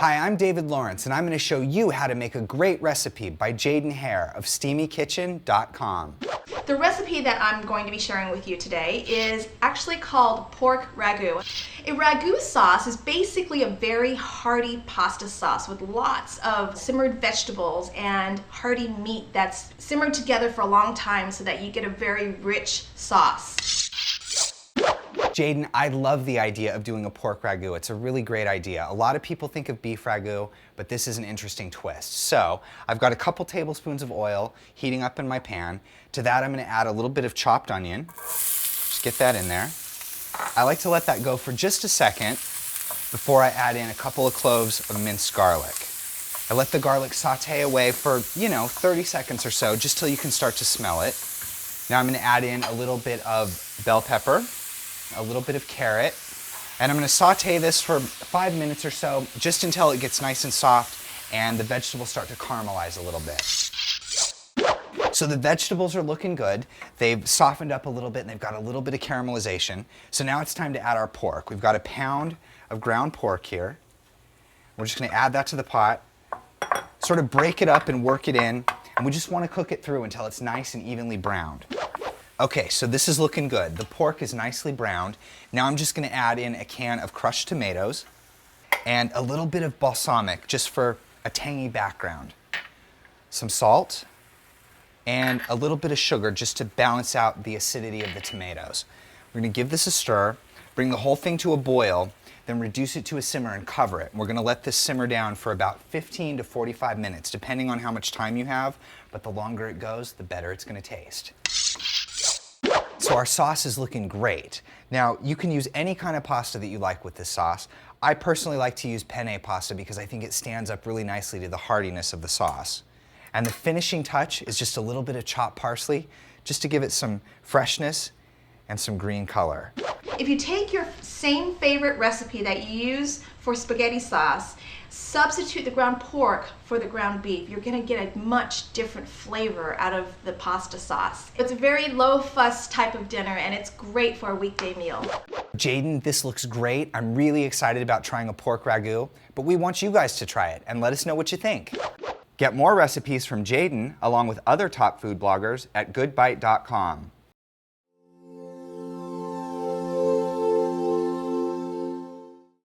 Hi, I'm David Lawrence, and I'm going to show you how to make a great recipe by Jaden Hair of SteamyKitchen.com. The recipe that I'm going to be sharing with you today is actually called pork ragu. A ragu sauce is basically a very hearty pasta sauce with lots of simmered vegetables and hearty meat that's simmered together for a long time so that you get a very rich sauce. Jaden, I love the idea of doing a pork ragu. It's a really great idea. A lot of people think of beef ragu, but this is an interesting twist. So I've got a couple tablespoons of oil heating up in my pan. To that, I'm going to add a little bit of chopped onion. Just get that in there. I like to let that go for just a second before I add in a couple of cloves of minced garlic. I let the garlic saute away for, 30 seconds or so, just till you can start to smell it. Now I'm going to add in a little bit of bell pepper, a little bit of carrot, and I'm going to saute this for 5 minutes or so, just until it gets nice and soft and the vegetables start to caramelize a little bit. So the vegetables are looking good. They've softened up a little bit and they've got a little bit of caramelization. So now it's time to add our pork. We've got a pound of ground pork here. We're just going to add that to the pot, sort of break it up and work it in, and we just want to cook it through until it's nice and evenly browned. Okay, so this is looking good. The pork is nicely browned. Now I'm just going to add in a can of crushed tomatoes and a little bit of balsamic just for a tangy background. Some salt and a little bit of sugar just to balance out the acidity of the tomatoes. We're going to give this a stir, bring the whole thing to a boil, then reduce it to a simmer and cover it. We're going to let this simmer down for about 15 to 45 minutes, depending on how much time you have, but the longer it goes, the better it's going to taste. So our sauce is looking great. Now, you can use any kind of pasta that you like with this sauce. I personally like to use penne pasta because I think it stands up really nicely to the heartiness of the sauce. And the finishing touch is just a little bit of chopped parsley, just to give it some freshness and some green color. If you take your same favorite recipe that you use for spaghetti sauce, substitute the ground pork for the ground beef, you're going to get a much different flavor out of the pasta sauce. It's a very low fuss type of dinner and it's great for a weekday meal. Jaden, this looks great. I'm really excited about trying a pork ragu, but we want you guys to try it and let us know what you think. Get more recipes from Jaden along with other top food bloggers at goodbite.com.